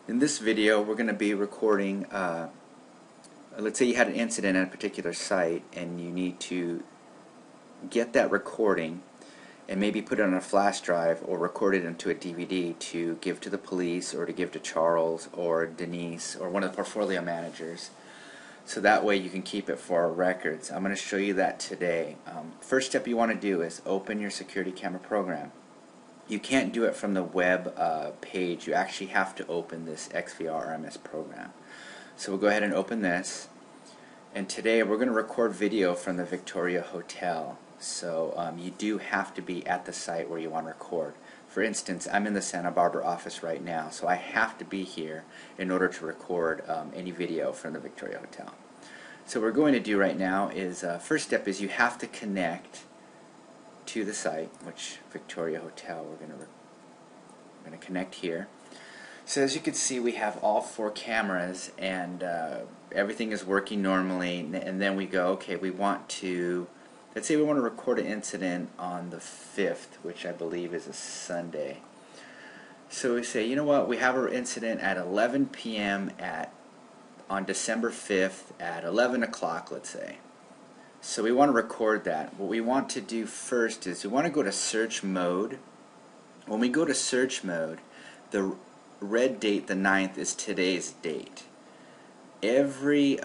In this video, we're going to be recording, let's say you had an incident at a particular site and you need to get that recording and maybe put it on a flash drive or record it into a DVD to give to the police or to give to Charles or Denise or one of the portfolio managers. So that way you can keep it for our records. I'm going to show you that today. First step you want to do is open your security camera program. You can't do it from the web page. You actually have to open this XVR RMS program. So we'll go ahead and open this. And today we're going to record video from the Victoria Hotel. So you do have to be at the site where you want to record. For instance, I'm in the Santa Barbara office right now, so I have to be here in order to record any video from the Victoria Hotel. So what we're going to do right now is, first step is you have to connect to the site, which Victoria Hotel. We're going to connect here. So as you can see, we have all 4 cameras and everything is working normally, and then we go, okay, we want to, let's say we want to record an incident on the 5th, which I believe is a Sunday. So we say, you know what, we have our incident at 11 p.m. on December 5th at 11 o'clock, let's say. So we want to record that. What we want to do first is we want to go to search mode. When we go to search mode, the red date, the 9th, is today's date. Every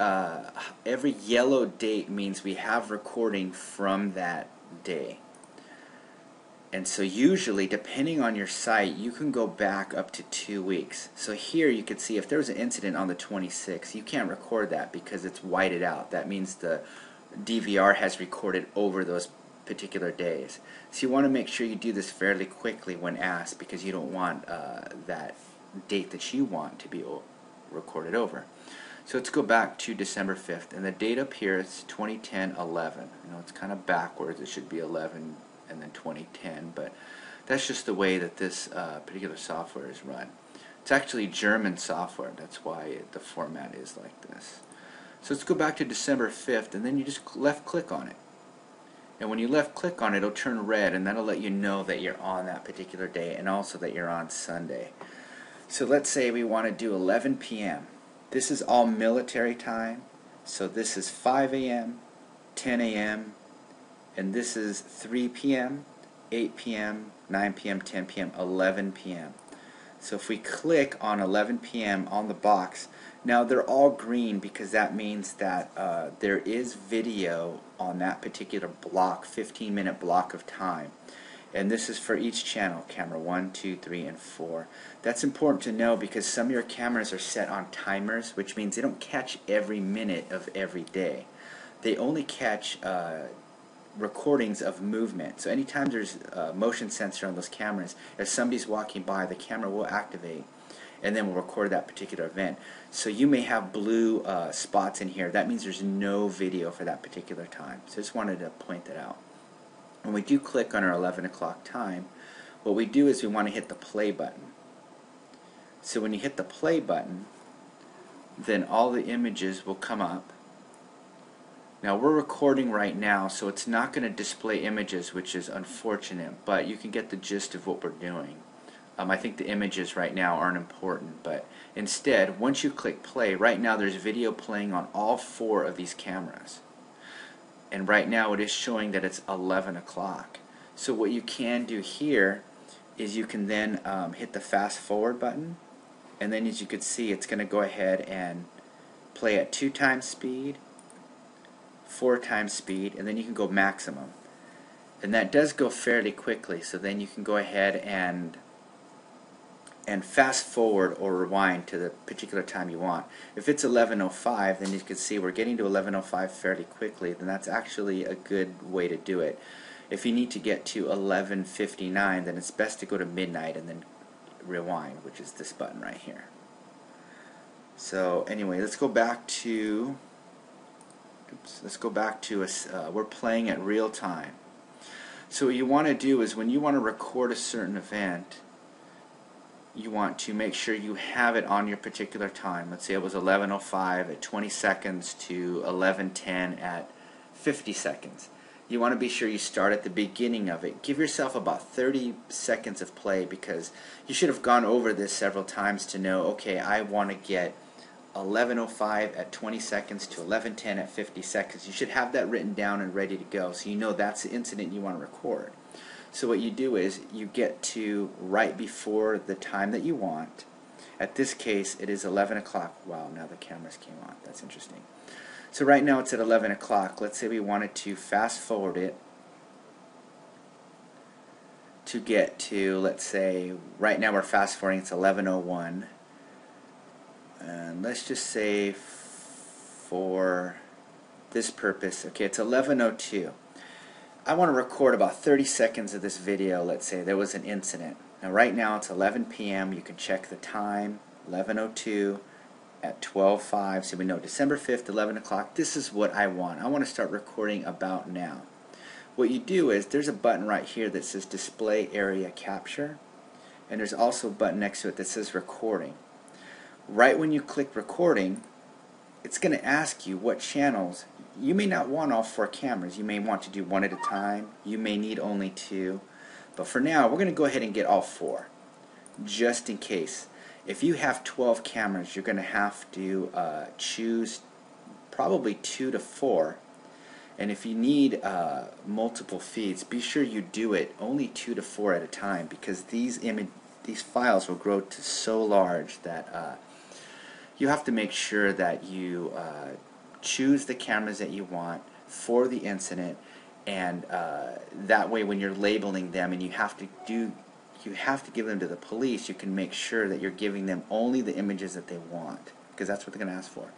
yellow date means we have recording from that day. And so usually, depending on your site, you can go back up to 2 weeks. So here you can see if there was an incident on the 26th, you can't record that because it's whited out. That means the DVR has recorded over those particular days. So you want to make sure you do this fairly quickly when asked, because you don't want that date that you want to be recorded over. So let's go back to December 5th, and the date up here is 2010-11. You know, it's kind of backwards. It should be 11 and then 2010, but that's just the way that this particular software is run. It's actually German software. That's why the format is like this. So let's go back to December 5th, and then you just left click on it. And when you left click on it, it'll turn red, and that'll let you know that you're on that particular day and also that you're on Sunday. So let's say we want to do 11 p.m. This is all military time, so this is 5 a.m., 10 a.m., and this is 3 p.m., 8 p.m., 9 p.m., 10 p.m., 11 p.m. So if we click on 11 p.m. on the box, now they're all green because that means that there is video on that particular block, 15-minute block of time. And this is for each channel, camera 1, 2, 3, and 4. That's important to know because some of your cameras are set on timers, which means they don't catch every minute of every day. They only catch recordings of movement. So anytime there's a motion sensor on those cameras, if somebody's walking by, the camera will activate and then we'll record that particular event. So you may have blue spots in here. That means there's no video for that particular time. So I just wanted to point that out. When we do click on our 11 o'clock time, what we do is we want to hit the play button. So when you hit the play button, then all the images will come up. Now we're recording right now, so it's not going to display images, which is unfortunate, but you can get the gist of what we're doing. I think the images right now aren't important, but instead, once you click play, right now there's video playing on all 4 of these cameras. And right now it is showing that it's 11 o'clock. So what you can do here is you can then hit the fast forward button, and then as you can see, it's going to go ahead and play at 2 times speed, 4 times speed, and then you can go maximum. And that does go fairly quickly, so then you can go ahead and fast forward or rewind to the particular time you want. If it's 11:05, then you can see we're getting to 11:05 fairly quickly. Then that's actually a good way to do it. If you need to get to 11:59, then it's best to go to midnight and then rewind, which is this button right here. So anyway, let's go back to we're playing at real time. So what you want to do is when you want to record a certain event, you want to make sure you have it on your particular time. Let's say it was 11:05 at 20 seconds to 11:10 at 50 seconds. you want to be sure you start at the beginning of it. Give yourself about 30 seconds of play, because you should have gone over this several times to know, okay, I want to get 11:05 at 20 seconds to 11:10 at 50 seconds. You should have that written down and ready to go, so you know that's the incident you want to record. So what you do is you get to right before the time that you want. At this case, it is 11 o'clock. Wow, now the cameras came on. That's interesting. So right now it's at 11 o'clock. Let's say we wanted to fast forward it to get to, let's say, right now we're fast forwarding, it's 11:01. And let's just say for this purpose, okay, it's 11:02. I want to record about 30 seconds of this video. Let's say there was an incident. Now right now it's 11 p.m. You can check the time, 11:02 at 12:05. So we know December 5th, 11 o'clock. This is what I want. I want to start recording about now. What you do is there's a button right here that says Display Area Capture, and there's also a button next to it that says Recording. Right when you click Recording, it's going to ask you what channels. You may not want all 4 cameras. You may want to do one at a time. You may need only 2. But for now, we're going to go ahead and get all 4, just in case. If you have 12 cameras, you're going to have to choose probably 2 to 4. And if you need multiple feeds, be sure you do it only 2 to 4 at a time, because these files will grow to so large that you have to make sure that you choose the cameras that you want for the incident, and that way when you're labeling them and you have to give them to the police, you can make sure that you're giving them only the images that they want, because that's what they're going to ask for.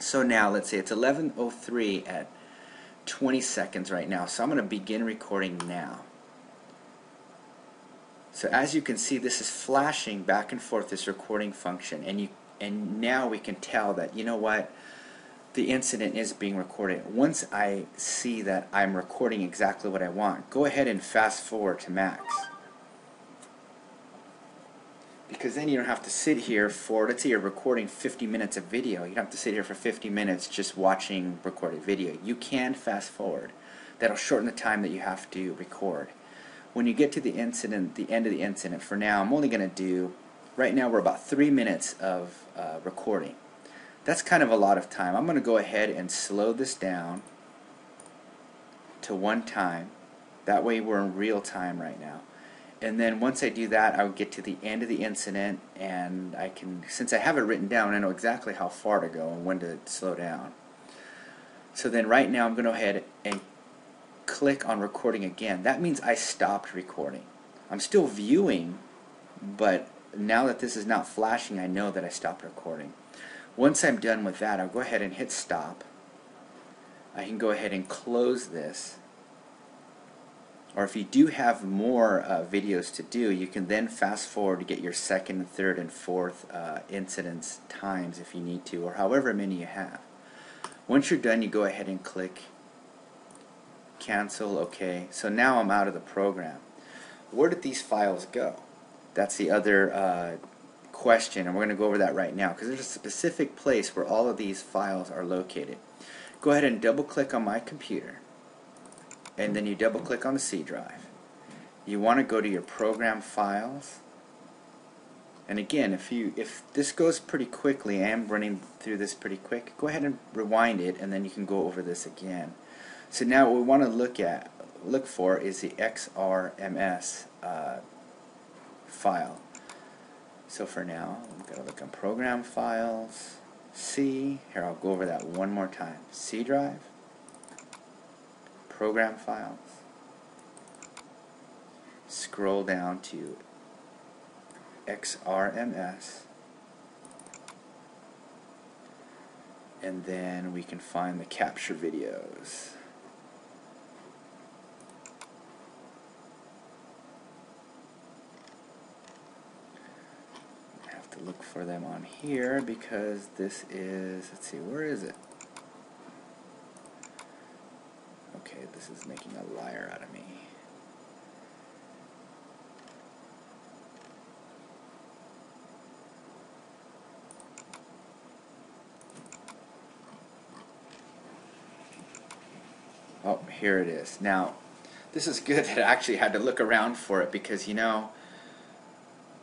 So now let's say it's 11:03 at 20 seconds right now, so I'm going to begin recording now. So as you can see, this is flashing back and forth, this recording function, and now we can tell that, you know what, the incident is being recorded. Once I see that I'm recording exactly what I want, go ahead and fast forward to max. Because then you don't have to sit here for, let's say you're recording 50 minutes of video, you don't have to sit here for 50 minutes just watching recorded video. You can fast forward. That'll shorten the time that you have to record. When you get to the incident, the end of the incident, for now I'm only going to do, right now we're about 3 minutes of recording. That's kind of a lot of time. I'm going to go ahead and slow this down to 1 time. That way we're in real time right now. And then once I do that, I'll get to the end of the incident, and I can, since I have it written down, I know exactly how far to go and when to slow down. So then right now I'm going to go ahead and click on recording again. That means I stopped recording. I'm still viewing, but now that this is not flashing, I know that I stopped recording. Once I'm done with that, I'll go ahead and hit stop. I can go ahead and close this. Or if you do have more videos to do, you can then fast forward to get your 2nd, 3rd, and 4th incidents times if you need to, or however many you have. Once you're done, you go ahead and click cancel, OK. So now I'm out of the program. Where did these files go? That's the other question, and we're going to go over that right now, because there's a specific place where all of these files are located. Go ahead and double click on my computer, and then you double click on the C drive. You want to go to your program files, and again, if this goes pretty quickly, I am running through this pretty quick, go ahead and rewind it, and then you can go over this again. So now what we want to look for is the XRMS file. So for now, I'm going to look on program files, C, here I'll go over that one more time, C drive, program files, scroll down to XRMS, and then we can find the capture videos. To look for them on here, because this is, let's see, where is it? Okay, this is making a liar out of me. Oh, here it is. Now, this is good that I actually had to look around for it, because you know,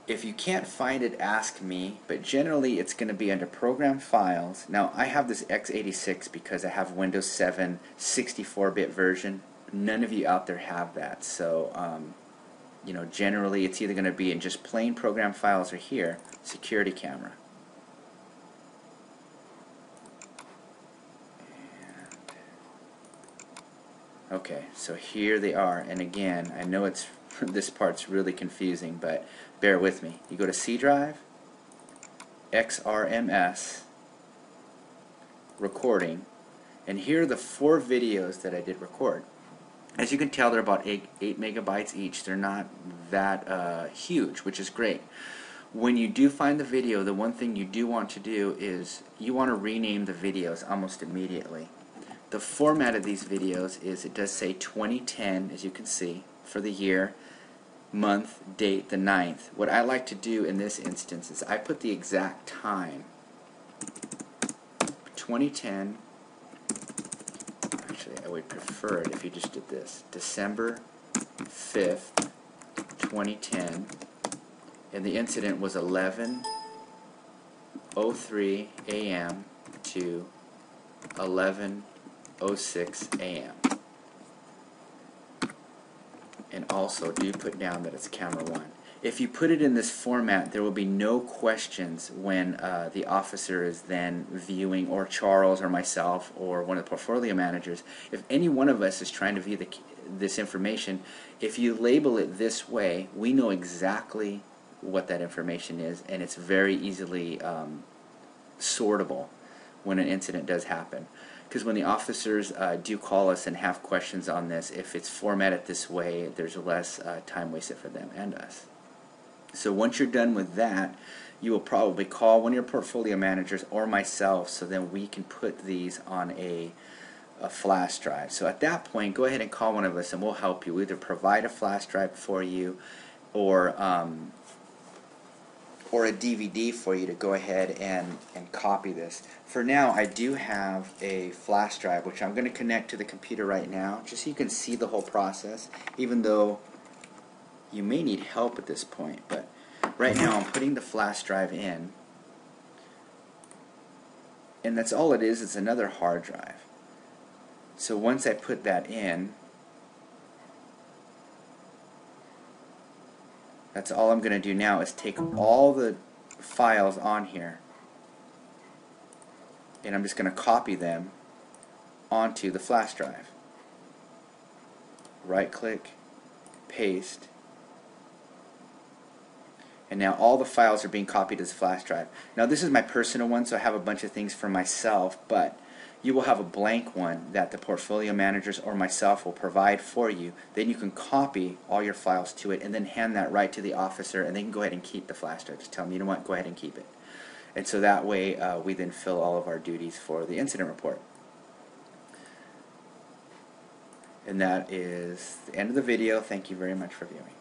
if you can't find it, ask me, but generally it's going to be under Program Files. Now, I have this x86 because I have Windows 7 64-bit version. None of you out there have that, so you know, generally it's either going to be in just plain Program Files or here, Security Camera. Okay, so here they are, and again, I know it's this part's really confusing, but bear with me. You go to C drive, XRMS, recording, and here are the 4 videos that I did record. As you can tell, they're about 8 megabytes each. They're not that huge, which is great. When you do find the video, the one thing you do want to do is you want to rename the videos almost immediately. The format of these videos is, it does say 2010, as you can see, for the year, month, date, the 9th. What I like to do in this instance is I put the exact time. 2010, actually I would prefer it if you just did this, December 5th, 2010, and the incident was 11:03 a.m. to 11:06 a.m. And also do put down that it's camera 1. If you put it in this format, there will be no questions when the officer is then viewing, or Charles or myself or one of the portfolio managers. If any one of us is trying to view this information, if you label it this way, we know exactly what that information is, and it's very easily sortable when an incident does happen. Because when the officers do call us and have questions on this, if it's formatted this way, there's less time wasted for them and us. So once you're done with that, you will probably call one of your portfolio managers or myself, so then we can put these on a flash drive. So at that point, go ahead and call one of us and we'll help you. We'll either provide a flash drive for you, or a DVD for you to go ahead and copy this. For now, I do have a flash drive which I'm going to connect to the computer right now, just so you can see the whole process, even though you may need help at this point. But right now I'm putting the flash drive in, and that's all it is. It's another hard drive. So once I put that in, that's all I'm going to do now is take all the files on here, and I'm just going to copy them onto the flash drive. Right click, paste, and now all the files are being copied as a flash drive. Now this is my personal one, so I have a bunch of things for myself, but you will have a blank one that the portfolio managers or myself will provide for you. Then you can copy all your files to it and then hand that right to the officer, and they can go ahead and keep the flash drive. Just tell them, you know what, go ahead and keep it. And so that way we then fill all of our duties for the incident report. And that is the end of the video. Thank you very much for viewing.